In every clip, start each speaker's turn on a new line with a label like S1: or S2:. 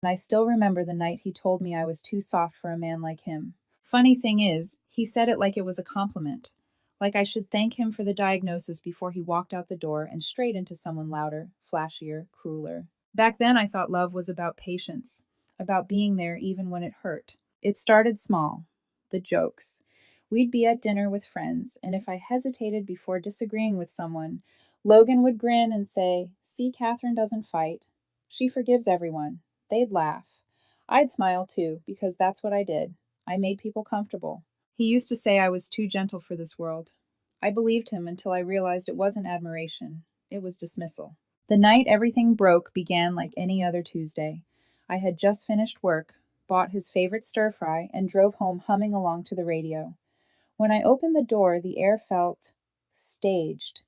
S1: I still remember the night he told me I was too soft for a man like him. Funny thing is, he said it like it was a compliment. Like I should thank him for the diagnosis before he walked out the door and straight into someone louder, flashier, crueler. Back then, I thought love was about patience, about being there even when it hurt. It started small. The jokes. We'd be at dinner with friends, and if I hesitated before disagreeing with someone, Logan would grin and say, "See, Catherine doesn't fight. She forgives everyone." They'd laugh. I'd smile too, because that's what I did. I made people comfortable. He used to say I was too gentle for this world. I believed him until I realized it wasn't admiration, it was dismissal. The night everything broke began like any other Tuesday. I had just finished work, bought his favorite stir fry, and drove home humming along to the radio. When I opened the door, the air felt staged.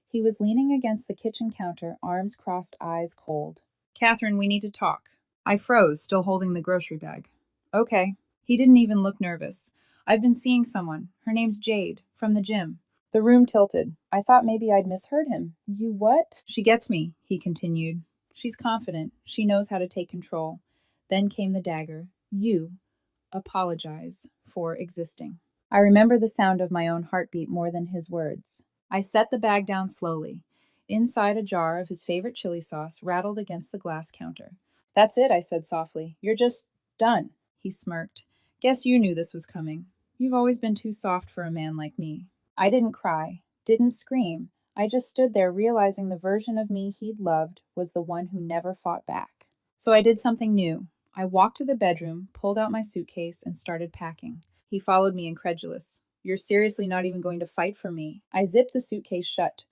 S1: He was leaning against the kitchen counter, arms crossed, eyes cold. "Catherine, we need to talk." I froze, still holding the grocery bag. "Okay." He didn't even look nervous. "I've been seeing someone. Her name's Jade, from the gym." The room tilted. I thought maybe I'd misheard him. "You what?" "She gets me," he continued. "She's confident. She knows how to take control." Then came the dagger. "You apologize for existing." I remember the sound of my own heartbeat more than his words. I set the bag down slowly. Inside, a jar of his favorite chili sauce rattled against the glass counter. "That's it," I said softly. "You're just done." He smirked. "Guess you knew this was coming. You've always been too soft for a man like me." I didn't cry, didn't scream. I just stood there realizing the version of me he'd loved was the one who never fought back. So I did something new. I walked to the bedroom, pulled out my suitcase, and started packing. He followed me, incredulous. "You're seriously not even going to fight for me?" I zipped the suitcase shut.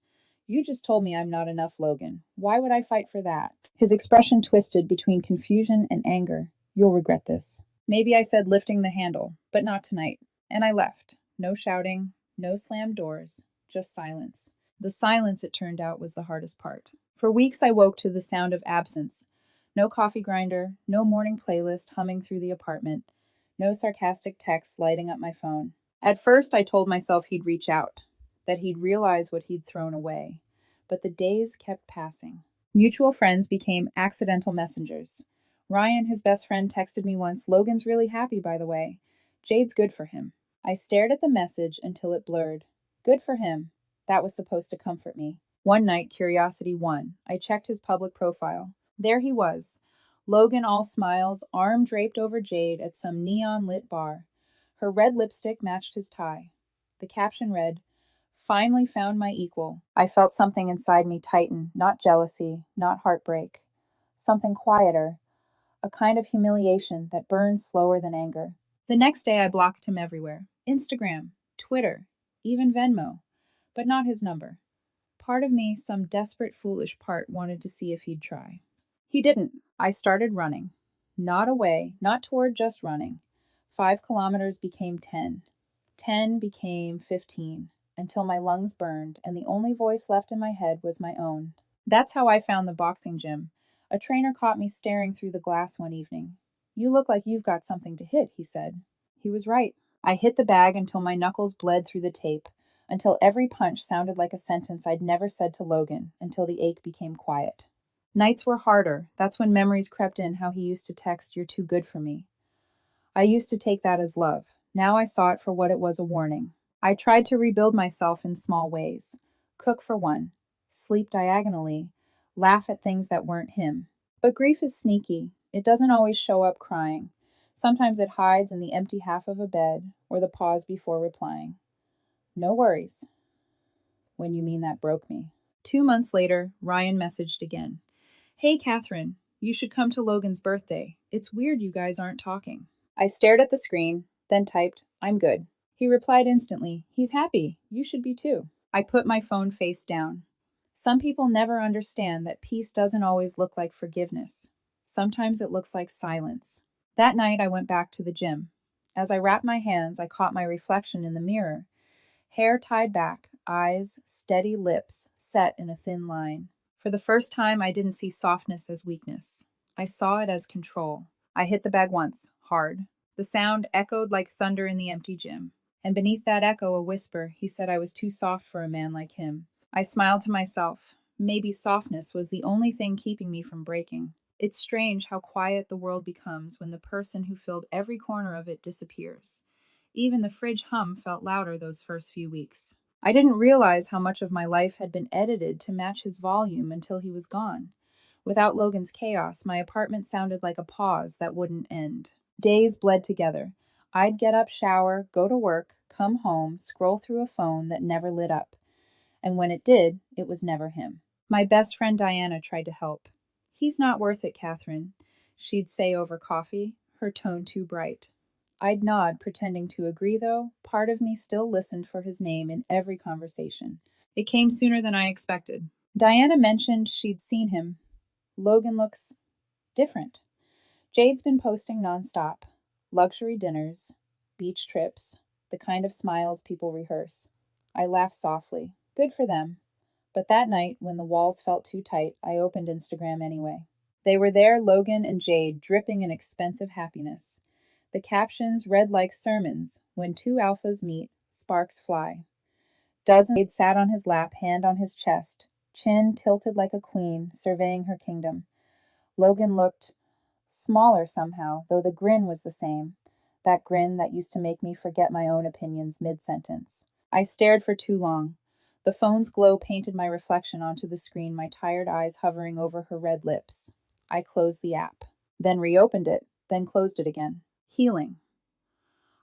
S1: "You just told me I'm not enough, Logan. Why would I fight for that?" His expression twisted between confusion and anger. "You'll regret this." Maybe I said lifting the handle, but not tonight. And I left. No shouting, no slammed doors, just silence. The silence, it turned out, was the hardest part. For weeks I woke to the sound of absence. No coffee grinder, no morning playlist humming through the apartment, no sarcastic texts lighting up my phone. At first I told myself he'd reach out, that he'd realize what he'd thrown away. But the days kept passing. Mutual friends became accidental messengers. Ryan, his best friend, texted me once, "Logan's really happy, by the way. Jade's good for him." I stared at the message until it blurred. Good for him. That was supposed to comfort me. One night, curiosity won. I checked his public profile. There he was. Logan, all smiles, arm draped over Jade at some neon-lit bar. Her red lipstick matched his tie. The caption read, "Finally found my equal." I felt something inside me tighten, not jealousy, not heartbreak. Something quieter, a kind of humiliation that burns slower than anger. The next day I blocked him everywhere. Instagram, Twitter, even Venmo. But not his number. Part of me, some desperate, foolish part, wanted to see if he'd try. He didn't. I started running. Not away, not toward just running. 5 kilometers became 10. 10 became 15, until my lungs burned and the only voice left in my head was my own. That's how I found the boxing gym. A trainer caught me staring through the glass one evening. "You look like you've got something to hit," he said. He was right. I hit the bag until my knuckles bled through the tape, until every punch sounded like a sentence I'd never said to Logan, until the ache became quiet. Nights were harder. That's when memories crept in, how he used to text, "You're too good for me." I used to take that as love. Now I saw it for what it was, a warning. I tried to rebuild myself in small ways. Cook for one, sleep diagonally, laugh at things that weren't him. But grief is sneaky. It doesn't always show up crying. Sometimes it hides in the empty half of a bed or the pause before replying. "No worries." When you mean that broke me. 2 months later, Ryan messaged again. "Hey, Catherine, you should come to Logan's birthday. It's weird you guys aren't talking." I stared at the screen, then typed, "I'm good." He replied instantly, "He's happy. You should be too." I put my phone face down. Some people never understand that peace doesn't always look like forgiveness. Sometimes it looks like silence. That night, I went back to the gym. As I wrapped my hands, I caught my reflection in the mirror. Hair tied back, eyes, steady lips, set in a thin line. For the first time, I didn't see softness as weakness. I saw it as control. I hit the bag once, hard. The sound echoed like thunder in the empty gym. And beneath that echo, a whisper, he said I was too soft for a man like him. I smiled to myself. Maybe softness was the only thing keeping me from breaking. It's strange how quiet the world becomes when the person who filled every corner of it disappears. Even the fridge hum felt louder those first few weeks. I didn't realize how much of my life had been edited to match his volume until he was gone. Without Logan's chaos, my apartment sounded like a pause that wouldn't end. Days bled together. I'd get up, shower, go to work, come home, scroll through a phone that never lit up. And when it did, it was never him. My best friend Diana tried to help. "He's not worth it, Catherine," she'd say over coffee, her tone too bright. I'd nod, pretending to agree, though part of me still listened for his name in every conversation. It came sooner than I expected. Diana mentioned she'd seen him. "Logan looks different." Jade's been posting nonstop. Luxury dinners, beach trips, the kind of smiles people rehearse. I laughed softly. Good for them. But that night, when the walls felt too tight, I opened Instagram anyway. They were there, Logan and Jade, dripping in expensive happiness. The captions read like sermons: "When two alphas meet, sparks fly." Dozens. Jade sat on his lap, hand on his chest, chin tilted like a queen, surveying her kingdom. Logan looked smaller somehow, though the grin was the same. That grin that used to make me forget my own opinions mid-sentence. I stared for too long. The phone's glow painted my reflection onto the screen, my tired eyes hovering over her red lips. I closed the app, then reopened it, then closed it again. Healing.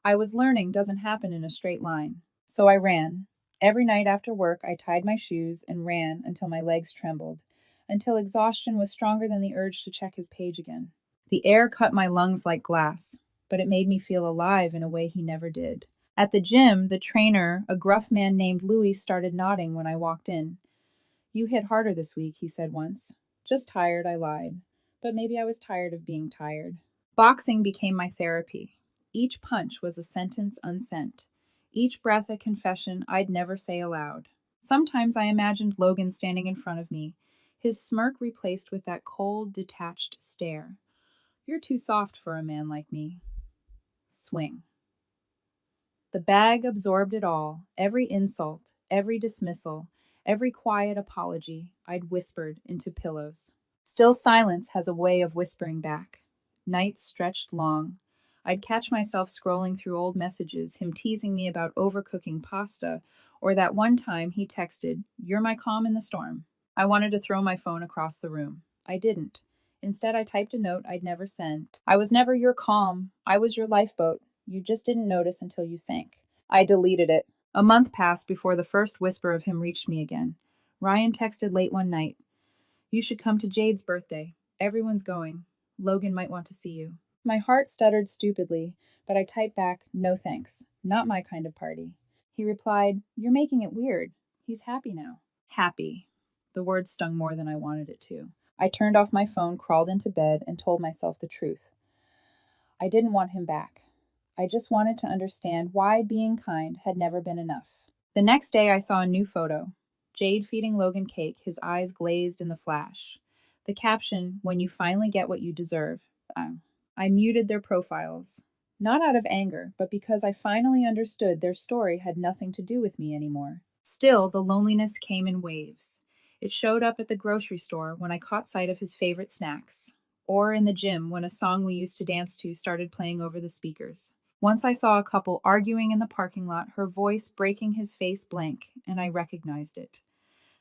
S1: I was learning doesn't happen in a straight line. So I ran. Every night after work, I tied my shoes and ran until my legs trembled, until exhaustion was stronger than the urge to check his page again. The air cut my lungs like glass, but it made me feel alive in a way he never did. At the gym, the trainer, a gruff man named Louis, started nodding when I walked in. "You hit harder this week," he said once. "Just tired," I lied. But maybe I was tired of being tired. Boxing became my therapy. Each punch was a sentence unsent. Each breath a confession I'd never say aloud. Sometimes I imagined Logan standing in front of me, his smirk replaced with that cold, detached stare. "You're too soft for a man like me." Swing. The bag absorbed it all, every insult, every dismissal, every quiet apology I'd whispered into pillows. Still silence has a way of whispering back. Nights stretched long. I'd catch myself scrolling through old messages, him teasing me about overcooking pasta, or that one time he texted, "You're my calm in the storm." I wanted to throw my phone across the room. I didn't. Instead, I typed a note I'd never sent. "I was never your calm. I was your lifeboat. You just didn't notice until you sank." I deleted it. A month passed before the first whisper of him reached me again. Ryan texted late one night, "You should come to Jade's birthday. Everyone's going. Logan might want to see you." My heart stuttered stupidly, but I typed back, "No thanks. Not my kind of party." He replied, "You're making it weird. He's happy now." Happy. The word stung more than I wanted it to. I turned off my phone, crawled into bed, and told myself the truth. I didn't want him back. I just wanted to understand why being kind had never been enough. The next day, I saw a new photo. Jade feeding Logan cake, his eyes glazed in the flash. The caption, "When you finally get what you deserve." I muted their profiles. Not out of anger, but because I finally understood their story had nothing to do with me anymore. Still, the loneliness came in waves. It showed up at the grocery store when I caught sight of his favorite snacks, or in the gym when a song we used to dance to started playing over the speakers. Once I saw a couple arguing in the parking lot, her voice breaking his face blank, and I recognized it.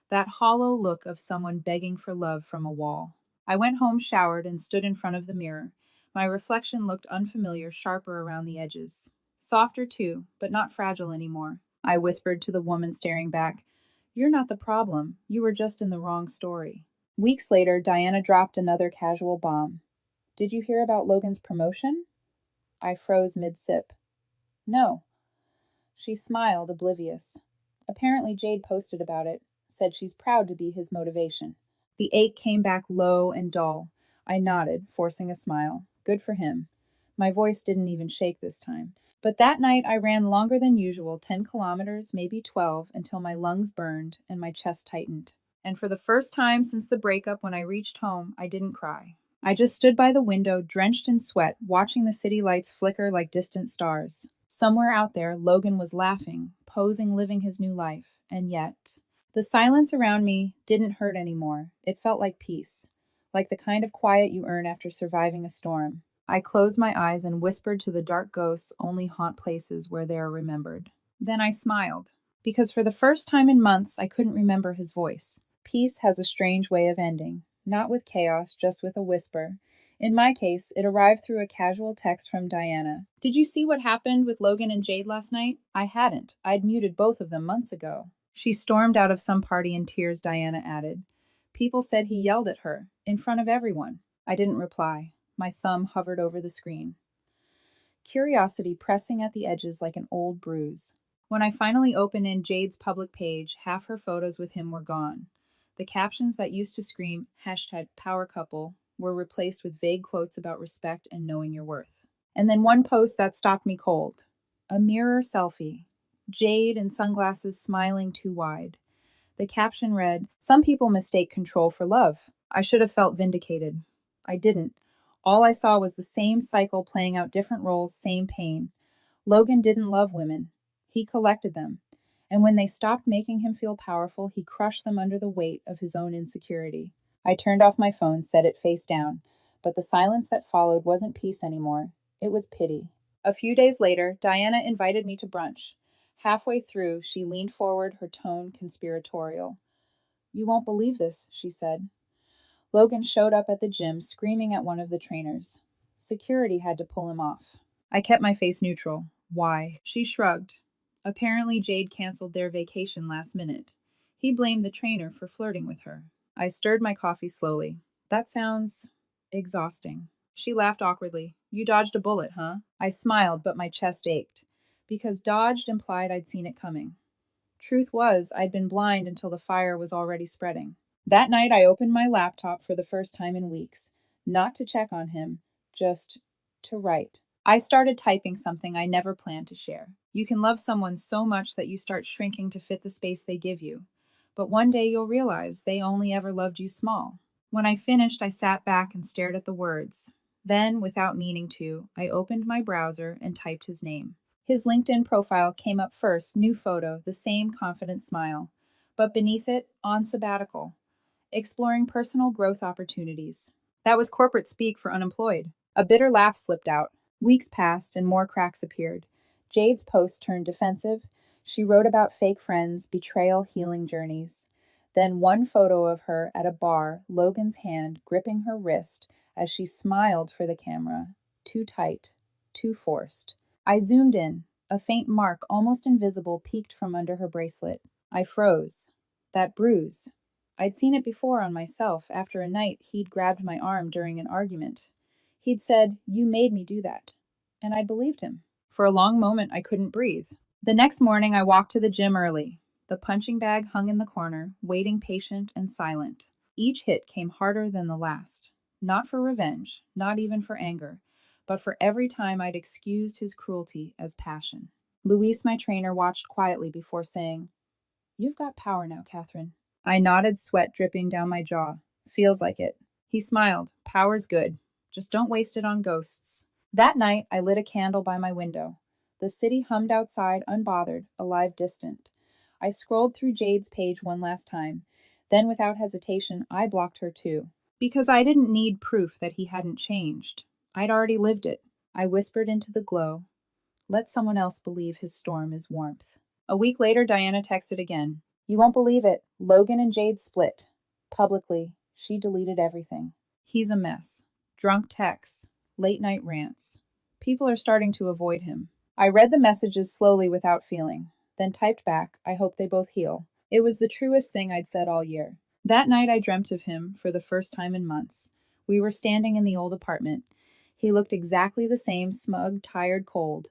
S1: That hollow look of someone begging for love from a wall. I went home, showered, and stood in front of the mirror. My reflection looked unfamiliar, sharper around the edges. Softer, too, but not fragile anymore. I whispered to the woman staring back, "You're not the problem. You were just in the wrong story." Weeks later, Diana dropped another casual bomb. "Did you hear about Logan's promotion?" I froze mid-sip. "No." She smiled, oblivious. Apparently Jade posted about it, said she's proud to be his motivation. The ache came back low and dull. I nodded, forcing a smile. Good for him. My voice didn't even shake this time. But that night I ran longer than usual, 10 kilometers, maybe 12, until my lungs burned and my chest tightened. And for the first time since the breakup, when I reached home, I didn't cry. I just stood by the window, drenched in sweat, watching the city lights flicker like distant stars. Somewhere out there, Logan was laughing, posing, living his new life. And yet, the silence around me didn't hurt anymore. It felt like peace. like the kind of quiet you earn after surviving a storm. I closed my eyes and whispered to the dark ghosts only haunt places where they are remembered. Then I smiled, because for the first time in months I couldn't remember his voice. Peace has a strange way of ending, not with chaos, just with a whisper. In my case, it arrived through a casual text from Diana. Did you see what happened with Logan and Jade last night? I hadn't. I'd muted both of them months ago. She stormed out of some party in tears, Diana added. People said he yelled at her, in front of everyone. I didn't reply. My thumb hovered over the screen. Curiosity pressing at the edges like an old bruise. When I finally opened in Jade's public page, half her photos with him were gone. The captions that used to scream #PowerCouple were replaced with vague quotes about respect and knowing your worth. And then one post that stopped me cold. A mirror selfie. Jade in sunglasses smiling too wide. The caption read, "Some people mistake control for love." I should have felt vindicated. I didn't. All I saw was the same cycle playing out different roles, same pain. Logan didn't love women. He collected them. And when they stopped making him feel powerful, he crushed them under the weight of his own insecurity. I turned off my phone, set it face down. But the silence that followed wasn't peace anymore. It was pity. A few days later, Diana invited me to brunch. Halfway through, she leaned forward, her tone conspiratorial. "You won't believe this," she said. Logan showed up at the gym, screaming at one of the trainers. Security had to pull him off. I kept my face neutral. Why? She shrugged. Apparently, Jade canceled their vacation last minute. He blamed the trainer for flirting with her. I stirred my coffee slowly. That sounds exhausting. She laughed awkwardly. "You dodged a bullet, huh?" I smiled, but my chest ached, because dodged implied I'd seen it coming. Truth was, I'd been blind until the fire was already spreading. That night, I opened my laptop for the first time in weeks, not to check on him, just to write. I started typing something I never planned to share. You can love someone so much that you start shrinking to fit the space they give you. But one day you'll realize they only ever loved you small. When I finished, I sat back and stared at the words. Then, without meaning to, I opened my browser and typed his name. His LinkedIn profile came up first, new photo, the same confident smile. But beneath it, on sabbatical, exploring personal growth opportunities. That was corporate speak for unemployed. A bitter laugh slipped out. Weeks passed and more cracks appeared. Jade's post turned defensive. She wrote about fake friends, betrayal, healing journeys. Then one photo of her at a bar, Logan's hand gripping her wrist as she smiled for the camera. Too tight, too forced. I zoomed in. A faint mark, almost invisible, peeked from under her bracelet. I froze. That bruise. I'd seen it before on myself after a night he'd grabbed my arm during an argument. He'd said, "You made me do that." And I'd believed him. For a long moment, I couldn't breathe. The next morning, I walked to the gym early. The punching bag hung in the corner, waiting patient and silent. Each hit came harder than the last. Not for revenge, not even for anger, but for every time I'd excused his cruelty as passion. Luis, my trainer, watched quietly before saying, "You've got power now, Catherine." I nodded, sweat dripping down my jaw. "Feels like it." He smiled. "Power's good. Just don't waste it on ghosts." That night, I lit a candle by my window. The city hummed outside, unbothered, alive, distant. I scrolled through Jade's page one last time. Then, without hesitation, I blocked her too. Because I didn't need proof that he hadn't changed. I'd already lived it. I whispered into the glow, "Let someone else believe his storm is warmth." A week later, Diana texted again. "You won't believe it. Logan and Jade split. Publicly, she deleted everything. He's a mess. Drunk texts, late night rants. People are starting to avoid him." I read the messages slowly without feeling, then typed back, "I hope they both heal." It was the truest thing I'd said all year. That night I dreamt of him for the first time in months. We were standing in the old apartment. He looked exactly the same, smug, tired, cold.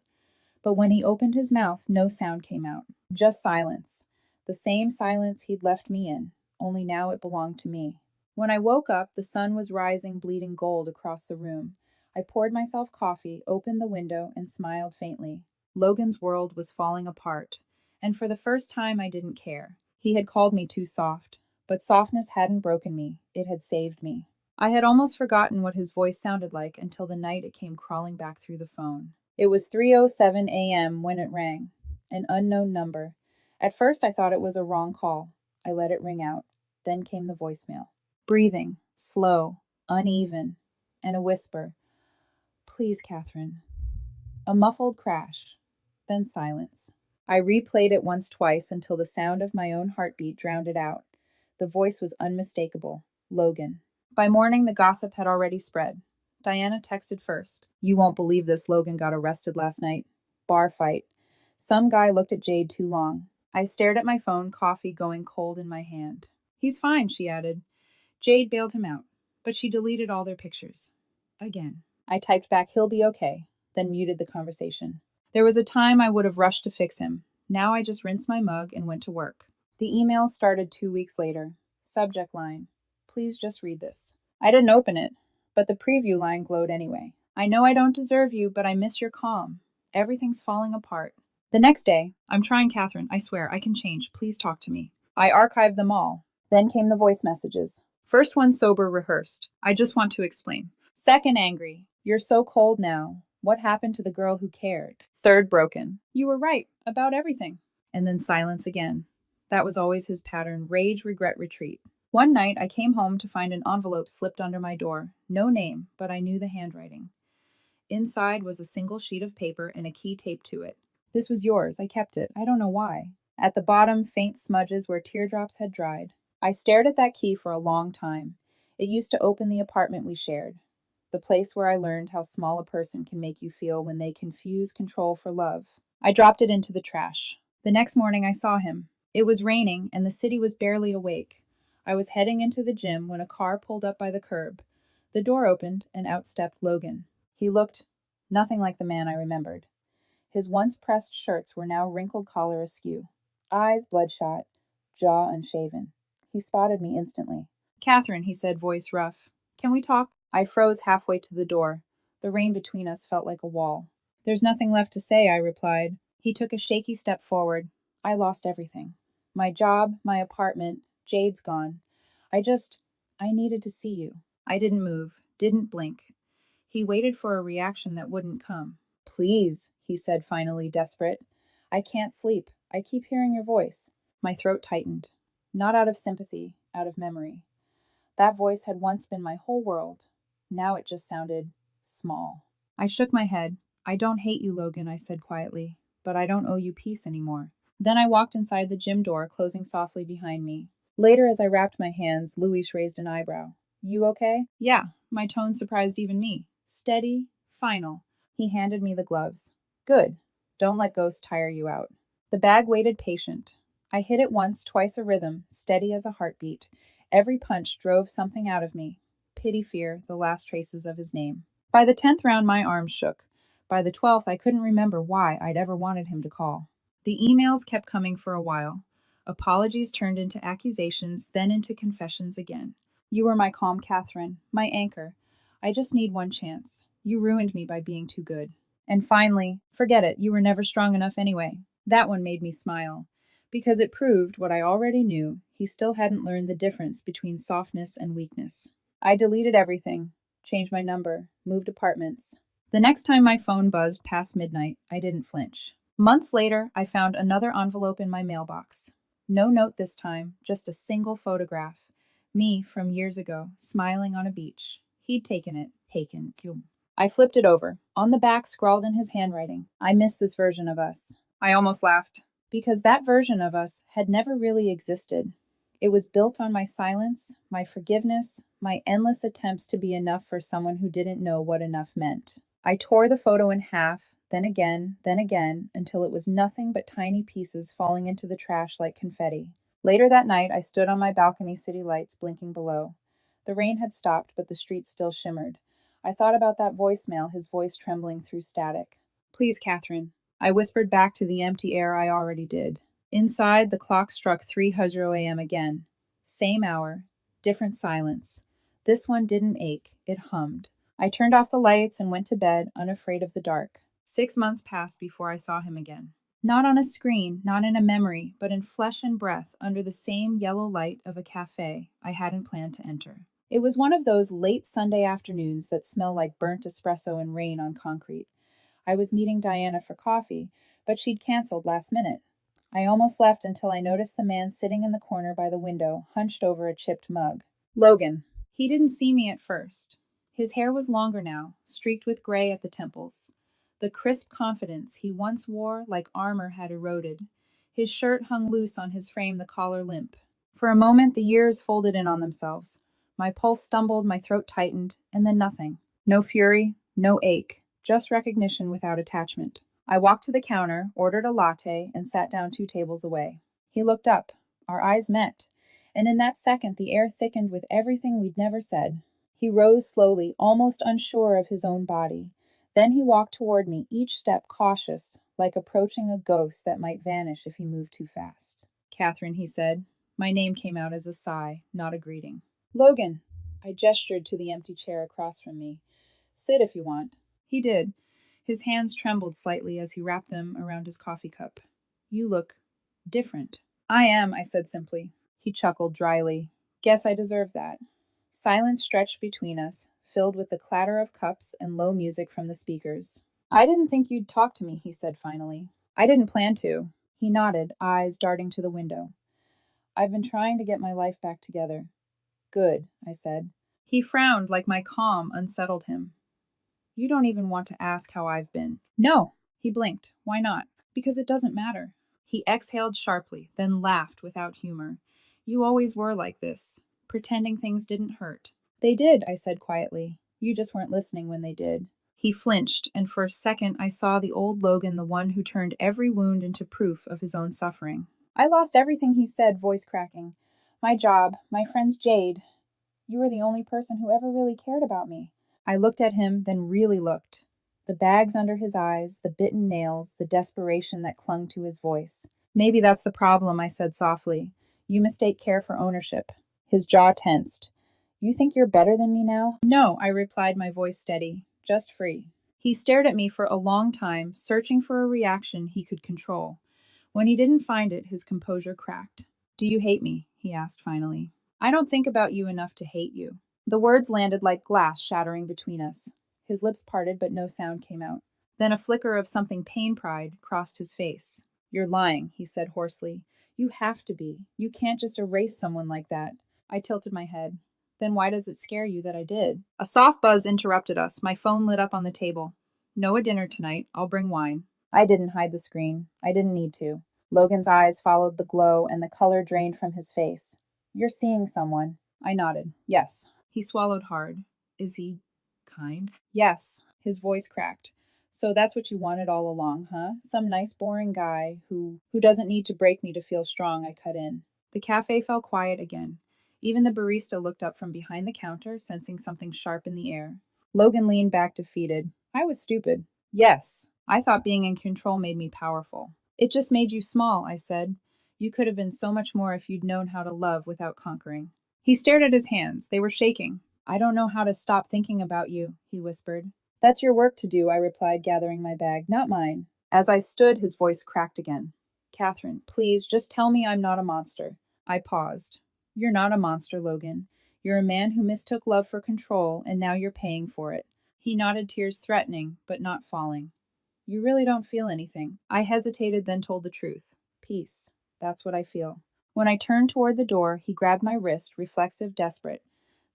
S1: But when he opened his mouth, no sound came out. Just silence. The same silence he'd left me in, only now it belonged to me. When I woke up, the sun was rising, bleeding gold across the room. I poured myself coffee, opened the window, and smiled faintly. Logan's world was falling apart, and for the first time I didn't care. He had called me too soft, but softness hadn't broken me, it had saved me. I had almost forgotten what his voice sounded like until the night it came crawling back through the phone. It was 3:07 a.m. when it rang, an unknown number. At first I thought it was a wrong call. I let it ring out. Then came the voicemail. Breathing, slow, uneven, and a whisper, "Please, Catherine." A muffled crash, then silence. I replayed it once, twice, until the sound of my own heartbeat drowned it out. The voice was unmistakable. Logan. By morning, the gossip had already spread. Diana texted first. "You won't believe this, Logan got arrested last night. Bar fight. Some guy looked at Jade too long." I stared at my phone, coffee going cold in my hand. "He's fine," she added. "Jade bailed him out, but she deleted all their pictures. Again." I typed back, "He'll be okay," then muted the conversation. There was a time I would have rushed to fix him. Now I just rinsed my mug and went to work. The email started 2 weeks later. Subject line, "Please just read this." I didn't open it, but the preview line glowed anyway. "I know I don't deserve you, but I miss your calm. Everything's falling apart." The next day, "I'm trying, Catherine. I swear, I can change. Please talk to me." I archived them all. Then came the voice messages. First one sober, rehearsed. "I just want to explain." Second, angry. "You're so cold now. What happened to the girl who cared?" Third, broken. "You were right about everything." And then silence again. That was always his pattern: rage, regret, retreat. One night, I came home to find an envelope slipped under my door. No name, but I knew the handwriting. Inside was a single sheet of paper and a key taped to it. "This was yours. I kept it. I don't know why." At the bottom, faint smudges where teardrops had dried. I stared at that key for a long time. It used to open the apartment we shared. The place where I learned how small a person can make you feel when they confuse control for love. I dropped it into the trash. The next morning, I saw him. It was raining, and the city was barely awake. I was heading into the gym when a car pulled up by the curb. The door opened, and out stepped Logan. He looked nothing like the man I remembered. His once pressed shirts were now wrinkled collar askew. Eyes bloodshot, jaw unshaven. He spotted me instantly. "Catherine," he said, voice rough. "Can we talk?" I froze halfway to the door. The rain between us felt like a wall. "There's nothing left to say," I replied. He took a shaky step forward. "I lost everything. My job, my apartment, Jade's gone. I needed to see you." I didn't move, didn't blink. He waited for a reaction that wouldn't come. "Please," he said, finally desperate. "I can't sleep. I keep hearing your voice." My throat tightened. Not out of sympathy, out of memory. That voice had once been my whole world. Now it just sounded small. I shook my head. "I don't hate you, Logan," I said quietly, "but I don't owe you peace anymore." Then I walked inside the gym door, closing softly behind me. Later, as I wrapped my hands, Luis raised an eyebrow. "You okay?" "Yeah." My tone surprised even me. Steady, final. He handed me the gloves. "Good. Don't let ghosts tire you out." The bag waited patient. I hit it once, twice a rhythm, steady as a heartbeat. Every punch drove something out of me. Pity, fear, the last traces of his name. By the 10th round, my arms shook. By the 12th, I couldn't remember why I'd ever wanted him to call. The emails kept coming for a while. Apologies turned into accusations, then into confessions again. "You were my calm, Catherine, my anchor. I just need one chance. You ruined me by being too good." And finally, "Forget it, you were never strong enough anyway." That one made me smile, because it proved what I already knew: he still hadn't learned the difference between softness and weakness. I deleted everything, changed my number, moved apartments. The next time my phone buzzed past midnight, I didn't flinch. Months later, I found another envelope in my mailbox. No note this time, just a single photograph. Me from years ago, smiling on a beach. He'd taken it. Taken. I flipped it over. On the back, scrawled in his handwriting, "I miss this version of us." I almost laughed, because that version of us had never really existed. It was built on my silence, my forgiveness, my endless attempts to be enough for someone who didn't know what enough meant. I tore the photo in half, then again, until it was nothing but tiny pieces falling into the trash like confetti. Later that night, I stood on my balcony, city lights blinking below. The rain had stopped, but the street still shimmered. I thought about that voicemail, his voice trembling through static. "Please, Catherine." I whispered back to the empty air I already did. Inside, the clock struck 3:00 a.m. again. Same hour, different silence. This one didn't ache, it hummed. I turned off the lights and went to bed, unafraid of the dark. 6 months passed before I saw him again. Not on a screen, not in a memory, but in flesh and breath, under the same yellow light of a cafe I hadn't planned to enter. It was one of those late Sunday afternoons that smell like burnt espresso and rain on concrete. I was meeting Diana for coffee, but she'd canceled last minute. I almost left until I noticed the man sitting in the corner by the window, hunched over a chipped mug. "Logan." He didn't see me at first. His hair was longer now, streaked with gray at the temples. The crisp confidence he once wore like armor had eroded. His shirt hung loose on his frame, the collar limp. For a moment, the years folded in on themselves. My pulse stumbled, my throat tightened, and then nothing. No fury, no ache, just recognition without attachment. I walked to the counter, ordered a latte, and sat down 2 tables away. He looked up. Our eyes met, and in that second the air thickened with everything we'd never said. He rose slowly, almost unsure of his own body. Then he walked toward me, each step cautious, like approaching a ghost that might vanish if he moved too fast. "Catherine," he said. My name came out as a sigh, not a greeting. "Logan." I gestured to the empty chair across from me. "Sit if you want." He did. His hands trembled slightly as he wrapped them around his coffee cup. "You look different." "I am," I said simply. He chuckled dryly. "Guess I deserve that." Silence stretched between us, filled with the clatter of cups and low music from the speakers. "I didn't think you'd talk to me," he said finally. "I didn't plan to." He nodded, eyes darting to the window. "I've been trying to get my life back together." "Good," I said. He frowned like my calm unsettled him. "You don't even want to ask how I've been." "No." He blinked. "Why not?" "Because it doesn't matter." He exhaled sharply, then laughed without humor. "You always were like this, pretending things didn't hurt." "They did," I said quietly. "You just weren't listening when they did." He flinched, and for a second I saw the old Logan, the one who turned every wound into proof of his own suffering. I lost everything, he said, voice cracking. "My job, my friends Jade. You were the only person who ever really cared about me." I looked at him, then really looked. The bags under his eyes, the bitten nails, the desperation that clung to his voice. "Maybe that's the problem," I said softly. "You mistake care for ownership." His jaw tensed. "You think you're better than me now?" "No," I replied, my voice steady. "Just free." He stared at me for a long time, searching for a reaction he could control. When he didn't find it, his composure cracked. "Do you hate me?" he asked finally. "I don't think about you enough to hate you." The words landed like glass shattering between us. His lips parted, but no sound came out. Then a flicker of something pain-pride crossed his face. "You're lying," he said hoarsely. "You have to be. You can't just erase someone like that." I tilted my head. "Then why does it scare you that I did?" A soft buzz interrupted us. My phone lit up on the table. "Noah dinner tonight. I'll bring wine." I didn't hide the screen. I didn't need to. Logan's eyes followed the glow, and the color drained from his face. "You're seeing someone." I nodded. "Yes." He swallowed hard. "Is he kind?" "Yes." His voice cracked. "So that's what you wanted all along, huh? Some nice boring guy who doesn't need to break me to feel strong," I cut in. The cafe fell quiet again. Even the barista looked up from behind the counter, sensing something sharp in the air. Logan leaned back defeated. "I was stupid." "Yes. I thought being in control made me powerful." "It just made you small," I said. "You could have been so much more if you'd known how to love without conquering." He stared at his hands. They were shaking. "I don't know how to stop thinking about you," he whispered. "That's your work to do," I replied, gathering my bag, "not mine." As I stood, his voice cracked again. "Catherine, please, just tell me I'm not a monster." I paused. "You're not a monster, Logan. You're a man who mistook love for control, and now you're paying for it." He nodded, tears threatening, but not falling. "You really don't feel anything." I hesitated, then told the truth. "Peace. That's what I feel." When I turned toward the door, he grabbed my wrist, reflexive, desperate.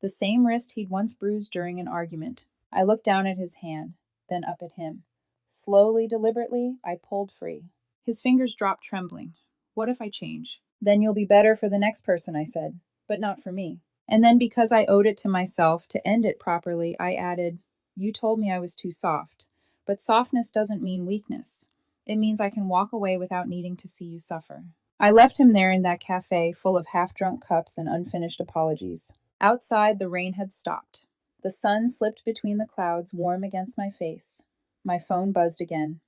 S1: The same wrist he'd once bruised during an argument. I looked down at his hand, then up at him. Slowly, deliberately, I pulled free. His fingers dropped, trembling. "What if I change?" "Then you'll be better for the next person," I said. "But not for me." And then, because I owed it to myself to end it properly, I added, "You told me I was too soft. But softness doesn't mean weakness. It means I can walk away without needing to see you suffer." I left him there in that cafe, full of half-drunk cups and unfinished apologies. Outside, the rain had stopped. The sun slipped between the clouds, warm against my face. My phone buzzed again.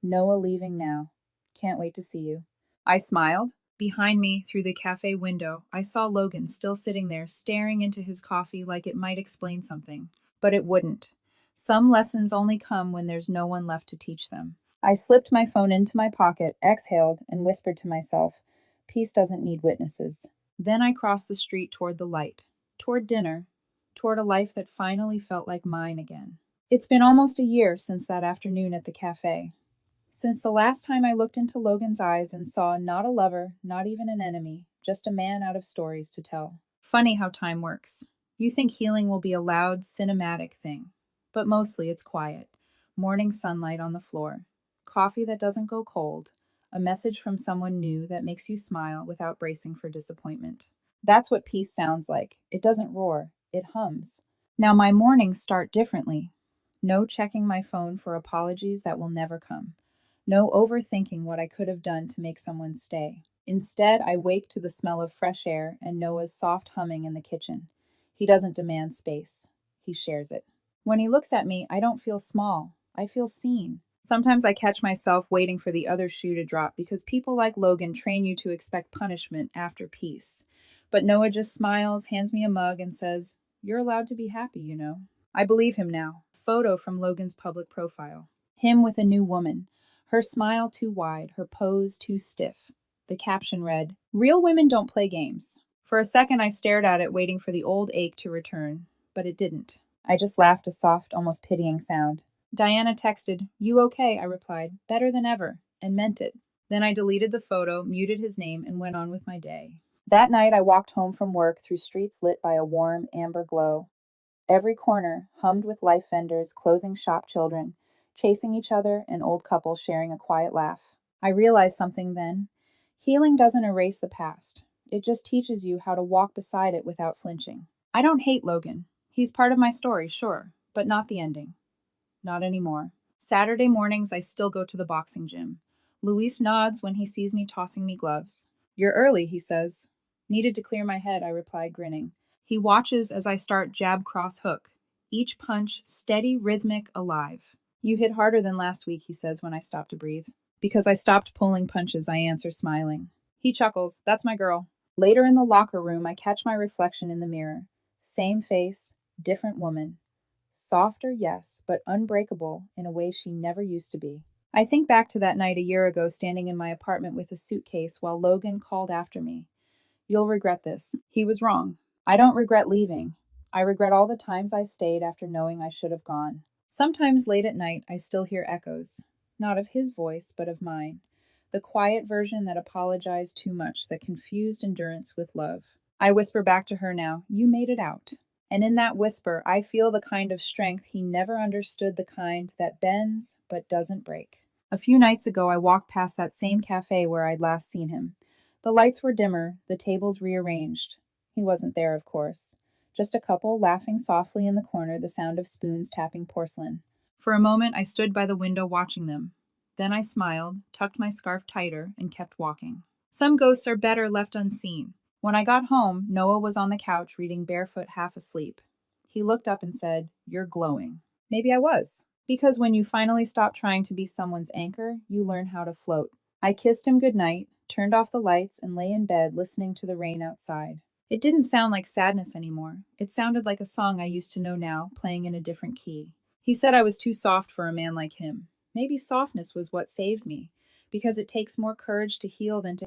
S1: "Noah leaving now. Can't wait to see you." I smiled. Behind me, through the cafe window, I saw Logan still sitting there, staring into his coffee like it might explain something. But it wouldn't. Some lessons only come when there's no one left to teach them. I slipped my phone into my pocket, exhaled, and whispered to myself, "Peace doesn't need witnesses." Then I crossed the street toward the light, toward dinner, toward a life that finally felt like mine again. It's been almost a year since that afternoon at the cafe. Since the last time I looked into Logan's eyes and saw not a lover, not even an enemy, just a man out of stories to tell. Funny how time works. You think healing will be a loud, cinematic thing, but mostly it's quiet. Morning sunlight on the floor, coffee that doesn't go cold, a message from someone new that makes you smile without bracing for disappointment. That's what peace sounds like. It doesn't roar, it hums. Now, my mornings start differently. No checking my phone for apologies that will never come. No overthinking what I could have done to make someone stay. Instead, I wake to the smell of fresh air and Noah's soft humming in the kitchen. He doesn't demand space, he shares it. When he looks at me, I don't feel small. I feel seen. Sometimes I catch myself waiting for the other shoe to drop because people like Logan train you to expect punishment after peace. But Noah just smiles, hands me a mug, and says, "You're allowed to be happy, you know." I believe him now. Photo from Logan's public profile. Him with a new woman. Her smile too wide, her pose too stiff. The caption read, "Real women don't play games." For a second, I stared at it, waiting for the old ache to return, but it didn't. I just laughed a soft, almost pitying sound. Diana texted, "You okay?" I replied, "Better than ever," and meant it. Then I deleted the photo, muted his name, and went on with my day. That night, I walked home from work through streets lit by a warm, amber glow. Every corner hummed with life vendors, closing shop children, chasing each other, an old couple sharing a quiet laugh. I realized something then. Healing doesn't erase the past. It just teaches you how to walk beside it without flinching. I don't hate Logan. He's part of my story, sure, but not the ending. Not anymore. Saturday mornings, I still go to the boxing gym. Luis nods when he sees me tossing me gloves. "You're early," he says. "Needed to clear my head," I reply, grinning. He watches as I start jab cross hook. Each punch steady, rhythmic, alive. "You hit harder than last week," he says when I stop to breathe. "Because I stopped pulling punches," I answer, smiling. He chuckles. "That's my girl." Later in the locker room, I catch my reflection in the mirror. Same face, different woman. Softer, yes, but unbreakable in a way she never used to be. I think back to that night a year ago, standing in my apartment with a suitcase while Logan called after me. "You'll regret this." He was wrong. I don't regret leaving. I regret all the times I stayed after knowing I should have gone. Sometimes late at night, I still hear echoes. Not of his voice, but of mine. The quiet version that apologized too much, that confused endurance with love. I whisper back to her now, "You made it out." And in that whisper, I feel the kind of strength he never understood, the kind that bends but doesn't break. A few nights ago, I walked past that same cafe where I'd last seen him. The lights were dimmer, the tables rearranged. He wasn't there, of course. Just a couple laughing softly in the corner, the sound of spoons tapping porcelain. For a moment, I stood by the window watching them. Then I smiled, tucked my scarf tighter, and kept walking. Some ghosts are better left unseen. When I got home, Noah was on the couch reading barefoot, half asleep. He looked up and said, "You're glowing." Maybe I was. Because when you finally stop trying to be someone's anchor, you learn how to float. I kissed him goodnight, turned off the lights, and lay in bed listening to the rain outside. It didn't sound like sadness anymore. It sounded like a song I used to know now, playing in a different key. He said I was too soft for a man like him. Maybe softness was what saved me, because it takes more courage to heal than to